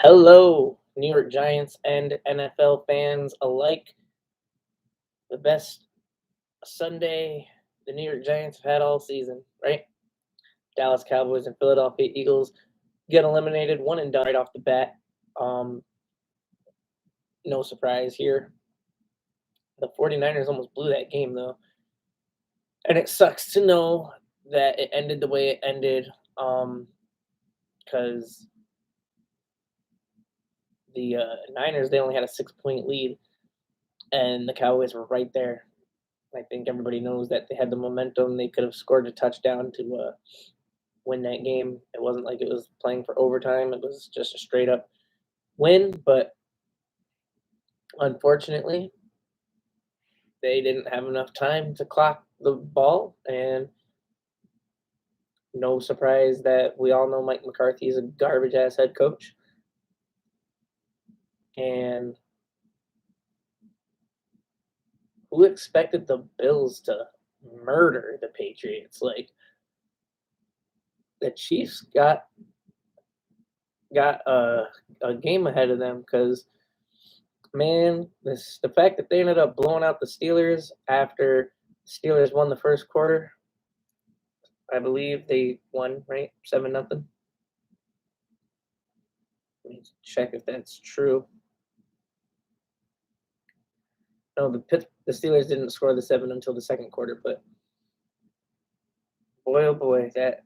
Hello, New York Giants and NFL fans alike. The best Sunday the New York Giants have had all season, right? Dallas Cowboys and Philadelphia Eagles get eliminated, one and done right off the bat. Um, no surprise here. The 49ers almost blew that game, though. And it sucks to know that it ended the way it ended because the Niners, they only had a 6-point lead, and the Cowboys were right there. I think everybody knows that they had the momentum. They could have scored a touchdown to win that game. It wasn't like it was playing for overtime. It was just a straight up win. But unfortunately, they didn't have enough time to clock the ball. And no surprise that we all know Mike McCarthy is a garbage ass head coach. And who expected the Bills to murder the Patriots? Like the Chiefs got a game ahead of them because man, the fact that they ended up blowing out the Steelers after Steelers won the first quarter, I believe they won, right? 7-0. Let me check if that's true. No, the Steelers didn't score the 7 until the second quarter, but boy oh boy, that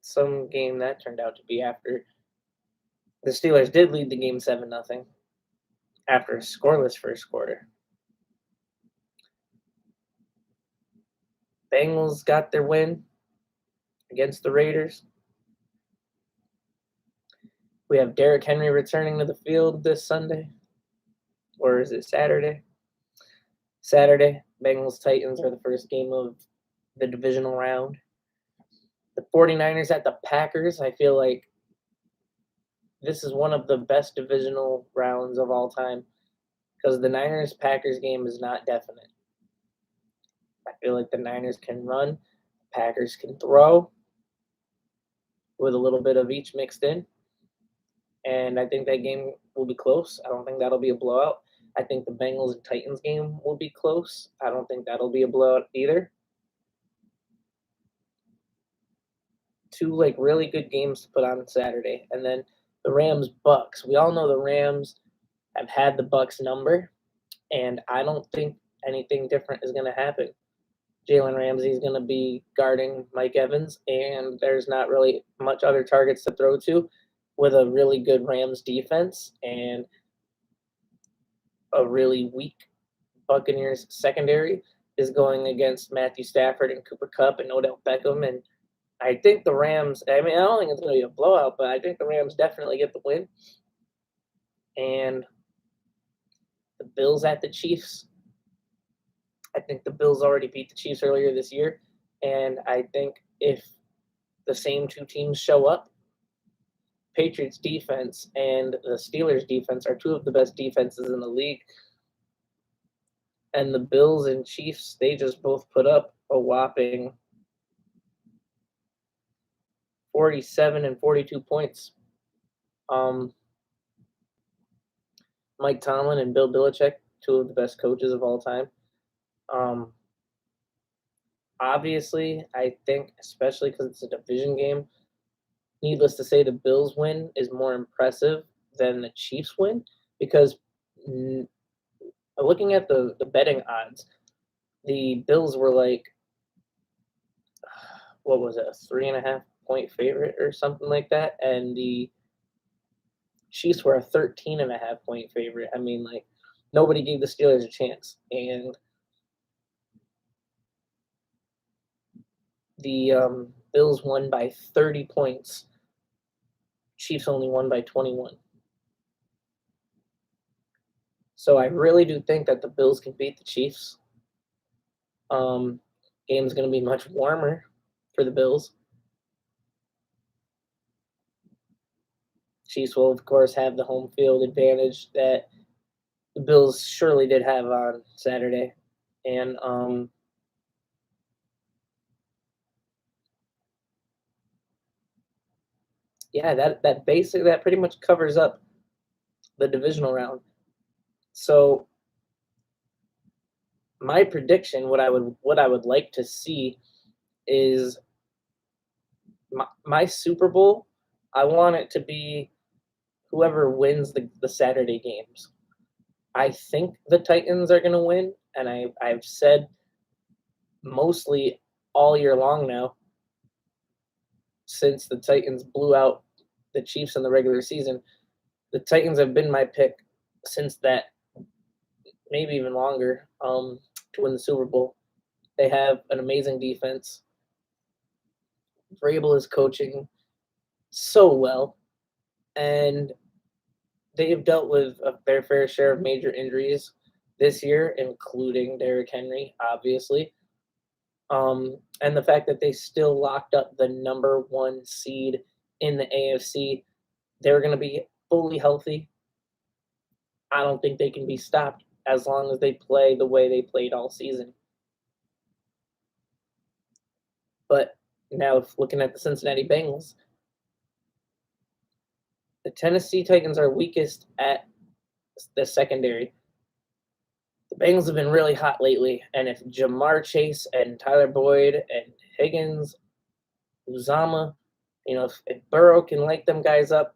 some game that turned out to be after the Steelers did lead the game 7-0 after a scoreless first quarter. Bengals got their win against the Raiders. We have Derrick Henry returning to the field this Sunday. Or is it Saturday? Saturday, Bengals Titans are the first game of the divisional round. The 49ers at the Packers. I feel like this is one of the best divisional rounds of all time because the Niners Packers game is not definite. I feel like the Niners can run, Packers can throw with a little bit of each mixed in. And I think that game will be close. I don't think that'll be a blowout. I think the Bengals and Titans game will be close. I don't think that'll be a blowout either. Two like really good games to put on Saturday. And then the Rams Bucks. We all know the Rams have had the Bucks number, and I don't think anything different is going to happen. Jalen Ramsey is going to be guarding Mike Evans, and there's not really much other targets to throw to with a really good Rams defense and a really weak Buccaneers secondary is going against Matthew Stafford and Cooper Kupp and Odell Beckham. And I think the Rams, I mean, I don't think it's going to be a blowout, but I think the Rams definitely get the win. And the Bills at the Chiefs. I think the Bills already beat the Chiefs earlier this year. And I think if the same two teams show up, Patriots defense and the Steelers defense are two of the best defenses in the league. And the Bills and Chiefs, they just both put up a whopping 47 and 42 points. Mike Tomlin and Bill Belichick, two of the best coaches of all time. Obviously, I think, especially because it's a division game, needless to say, the Bills win is more impressive than the Chiefs win because looking at the betting odds, the Bills were like, what was it, a 3.5-point favorite or something like that, and the Chiefs were a 13.5-point favorite. I mean, like, nobody gave the Steelers a chance, and the Bills won by 30 points. Chiefs only won by 21. So I really do think that the Bills can beat the Chiefs. Game's going to be much warmer for the Bills. Chiefs will, of course, have the home field advantage that the Bills surely did have on Saturday. And yeah, that pretty much covers up the divisional round. So my prediction, what I would like to see is my Super Bowl. I want it to be whoever wins the Saturday games. I think the Titans are going to win, and I've said mostly all year long now, since the Titans blew out the Chiefs in the regular season, the Titans have been my pick since that, maybe even longer, to win the Super Bowl. They have an amazing defense. Vrabel is coaching so well, and they have dealt with their fair share of major injuries this year, including Derrick Henry, obviously. And the fact that they still locked up the number 1 seed in the AFC, they're going to be fully healthy. I don't think they can be stopped as long as they play the way they played all season. But now, looking at the Cincinnati Bengals, the Tennessee Titans are weakest at the secondary. The Bengals have been really hot lately, and if Jamar Chase and Tyler Boyd and Higgins, Uzama, if Burrow can light them guys up,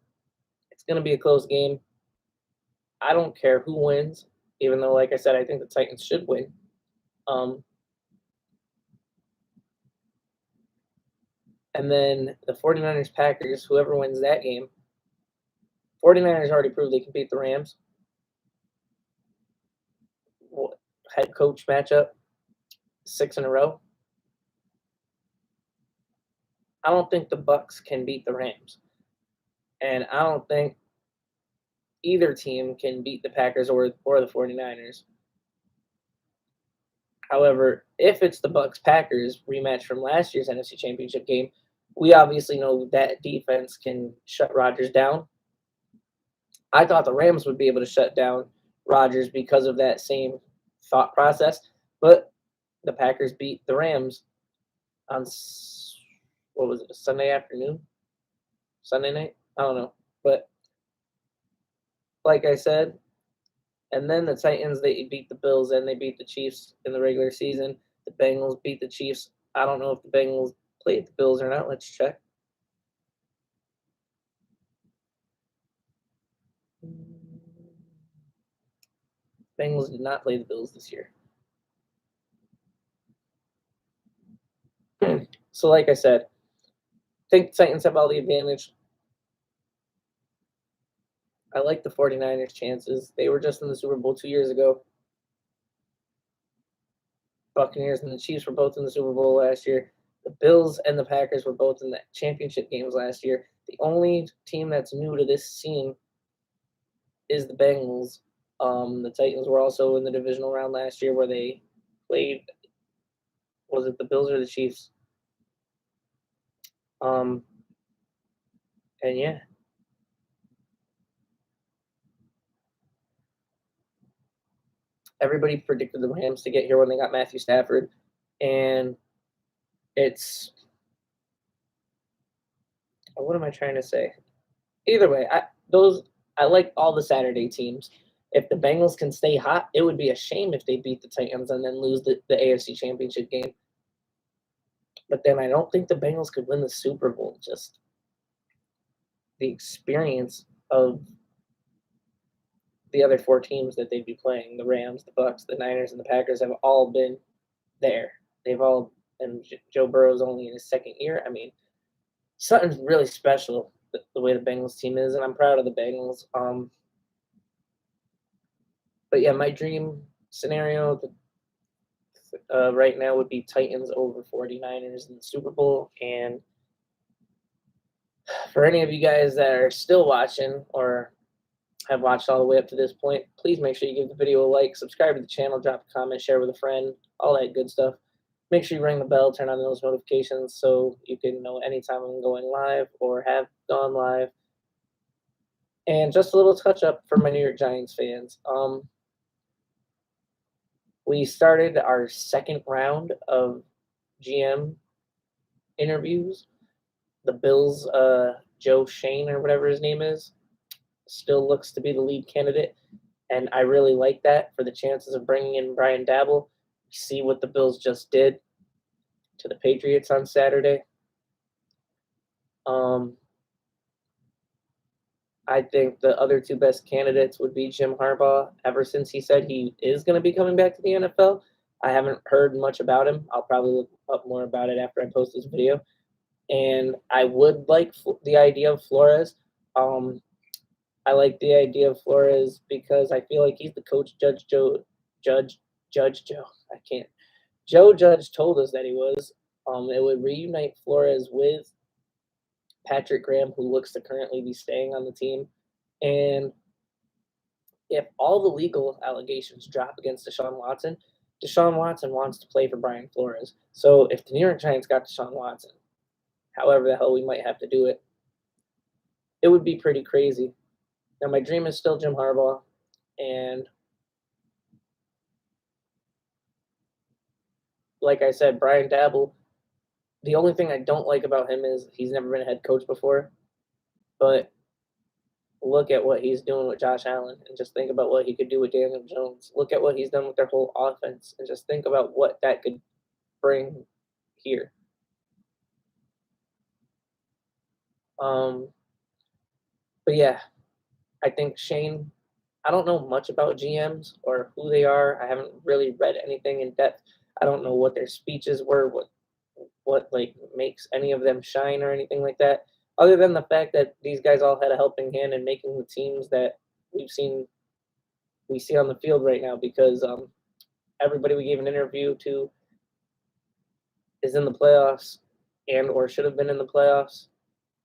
it's going to be a close game. I don't care who wins, even though, like I said, I think the Titans should win. And then the 49ers Packers, whoever wins that game, 49ers already proved they can beat the Rams. Head coach matchup, 6 in a row. I don't think the Bucs can beat the Rams. And I don't think either team can beat the Packers or the 49ers. However, if it's the Bucs-Packers rematch from last year's NFC Championship game, we obviously know that defense can shut Rodgers down. I thought the Rams would be able to shut down Rodgers because of that same thought process, but the Packers beat the Rams on, what was it, Sunday afternoon? Sunday night? I don't know. But like I said, and then the Titans, they beat the Bills and they beat the Chiefs in the regular season. The Bengals beat the Chiefs. I don't know if the Bengals played the Bills or not. Let's check. Bengals did not play the Bills this year. So like I said, I think the Titans have all the advantage. I like the 49ers' chances. They were just in the Super Bowl 2 years ago. Buccaneers and the Chiefs were both in the Super Bowl last year. The Bills and the Packers were both in the championship games last year. The only team that's new to this scene is the Bengals. The Titans were also in the divisional round last year where they played, was it the Bills or the Chiefs? And yeah. Everybody predicted the Rams to get here when they got Matthew Stafford. And it's, what am I trying to say? Either way, I like all the Saturday teams. If the Bengals can stay hot, it would be a shame if they beat the Titans and then lose the AFC Championship game. But then I don't think the Bengals could win the Super Bowl. Just the experience of the other 4 teams that they'd be playing, the Rams, the Bucs, the Niners, and the Packers, have all been there. They've all, and Joe Burrow's only in his 2nd year. I mean, something's really special the way the Bengals team is, and I'm proud of the Bengals. But yeah, my dream scenario right now would be Titans over 49ers in the Super Bowl. And for any of you guys that are still watching or have watched all the way up to this point, please make sure you give the video a like, subscribe to the channel, drop a comment, share with a friend, all that good stuff. Make sure you ring the bell, turn on those notifications so you can know anytime I'm going live or have gone live. And just a little touch up for my New York Giants fans. We started our 2nd round of GM interviews. The Bills, Joe Shane or whatever his name is, still looks to be the lead candidate, and I really like that for the chances of bringing in Brian Dabble. See what the Bills just did to the Patriots on Saturday. I think the other two best candidates would be Jim Harbaugh. Ever since he said he is going to be coming back to the NFL, I haven't heard much about him. I'll probably look up more about it after I post this video. And I would like the idea of Flores. I like the idea of Flores because I feel like he's the coach Judge Joe. I can't. Joe Judge told us that he was. It would reunite Flores with Patrick Graham, who looks to currently be staying on the team. And if all the legal allegations drop against Deshaun Watson wants to play for Brian Flores. So if the New York Giants got Deshaun Watson, however the hell we might have to do it, it would be pretty crazy. Now, my dream is still Jim Harbaugh, and like I said, Brian Dabble, the only thing I don't like about him is he's never been a head coach before, but look at what he's doing with Josh Allen and just think about what he could do with Daniel Jones. Look at what he's done with their whole offense and just think about what that could bring here. But yeah, I think Shane, I don't know much about GMs or who they are. I haven't really read anything in depth. I don't know what their speeches were, what like makes any of them shine or anything like that. Other than the fact that these guys all had a helping hand in making the teams that we see on the field right now, because everybody we gave an interview to is in the playoffs and or should have been in the playoffs,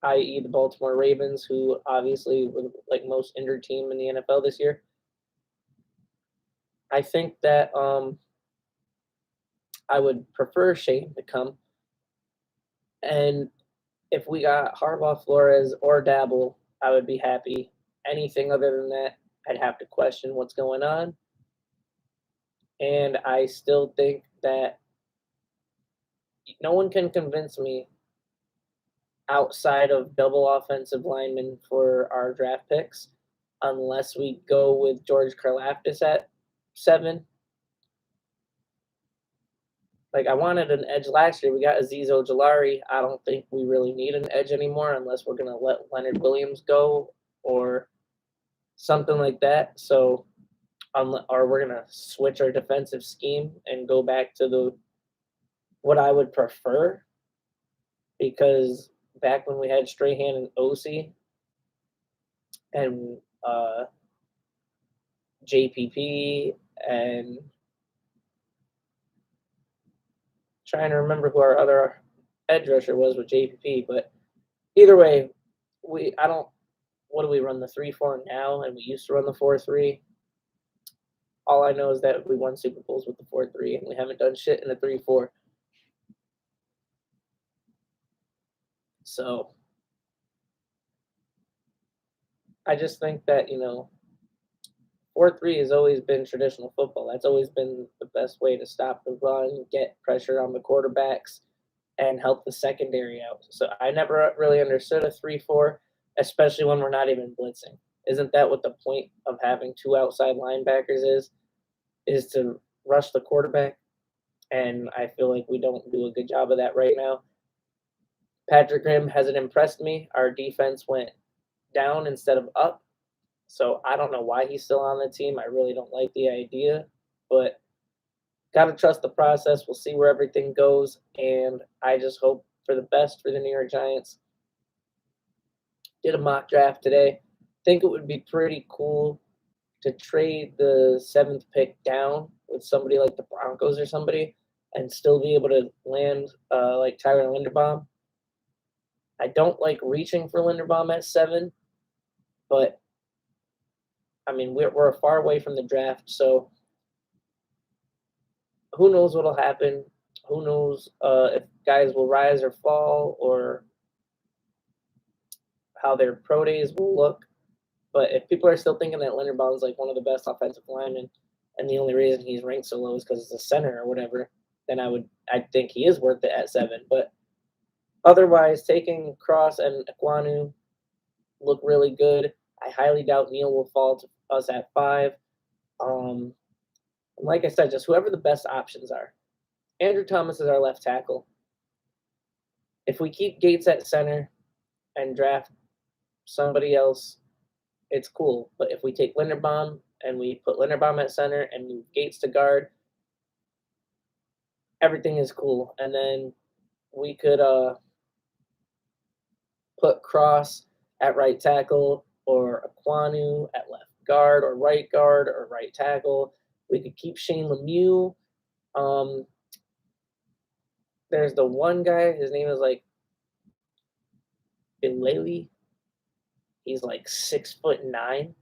i.e. the Baltimore Ravens, who obviously were like most injured team in the NFL this year. I think that I would prefer Shane to come. And if we got Harbaugh, Flores, or Dabble, I would be happy. Anything other than that, I'd have to question what's going on. And I still think that no one can convince me outside of double offensive linemen for our draft picks, unless we go with George Karlaftis at 7. Like, I wanted an edge last year. We got Azeez Ojulari. I don't think we really need an edge anymore unless we're going to let Leonard Williams go or something like that. So, or we're going to switch our defensive scheme and go back to what I would prefer, because back when we had Strahan and OC and JPP and trying to remember who our other edge rusher was with JPP, but either way, what do we run, the 3-4 now, and we used to run the 4-3. All I know is that we won Super Bowls with the 4-3, and we haven't done shit in the 3-4. So I just think that, 4-3 has always been traditional football. That's always been the best way to stop the run, get pressure on the quarterbacks, and help the secondary out. So I never really understood a 3-4, especially when we're not even blitzing. Isn't that what the point of having 2 outside linebackers is to rush the quarterback? And I feel like we don't do a good job of that right now. Patrick Graham hasn't impressed me. Our defense went down instead of up. So I don't know why he's still on the team. I really don't like the idea, but got to trust the process. We'll see where everything goes, and I just hope for the best for the New York Giants. Did a mock draft today. Think it would be pretty cool to trade the 7th pick down with somebody like the Broncos or somebody and still be able to land like Tyler Linderbaum. I don't like reaching for Linderbaum at 7, but I mean, we're far away from the draft, so who knows what'll happen? Who knows if guys will rise or fall, or how their pro days will look. But if people are still thinking that Linderbaum is like one of the best offensive linemen, and the only reason he's ranked so low is because it's a center or whatever, then I think he is worth it at 7. But otherwise, taking Cross and Ekwonu look really good. I highly doubt Neal will fall to us at 5. Like I said, just whoever the best options are. Andrew Thomas is our left tackle. If we keep Gates at center and draft somebody else, it's cool. But if we take Linderbaum and we put Linderbaum at center and move Gates to guard, everything is cool. And then we could put Cross at right tackle or Aquanu at left guard or right tackle. We could keep Shane Lemieux. There's the one guy, his name is like Bilali. He's like 6'9".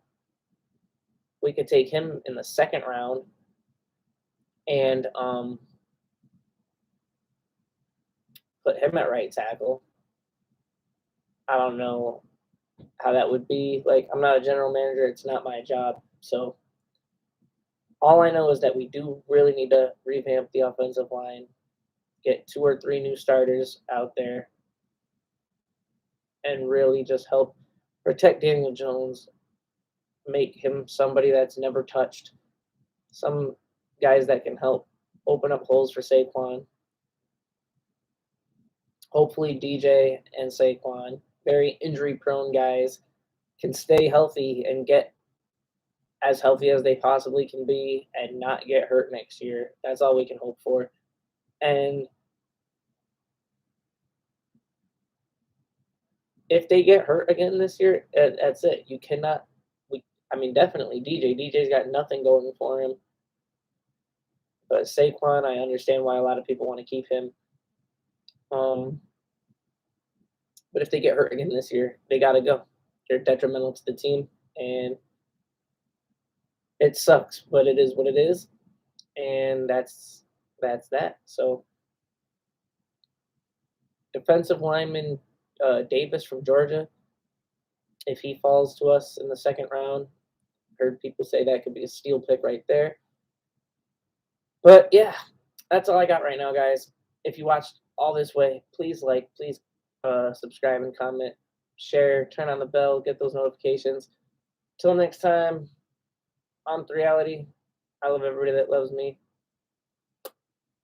We could take him in the second round and put him at right tackle. I don't know how that would be. Like, I'm not a general manager. It's not my job. So all I know is that we do really need to revamp the offensive line, get 2 or 3 new starters out there, and really just help protect Daniel Jones, make him somebody that's never touched, some guys that can help open up holes for Saquon. Hopefully DJ and Saquon, very injury-prone guys, can stay healthy and get as healthy as they possibly can be and not get hurt next year. That's all we can hope for. And if they get hurt again this year, that's it. You cannot. Definitely DJ. DJ's got nothing going for him. But Saquon, I understand why a lot of people want to keep him. But if they get hurt again this year, they got to go. They're detrimental to the team, and it sucks, but it is what it is, and that's that. So, defensive lineman Davis from Georgia, if he falls to us in the second round, heard people say that could be a steal pick right there. But yeah, that's all I got right now, guys. If you watched all this way, please subscribe and comment, share, turn on the bell, get those notifications. Till next time, on The Reality, I love everybody that loves me.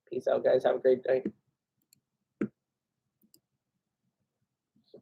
Peace out, guys. Have a great day.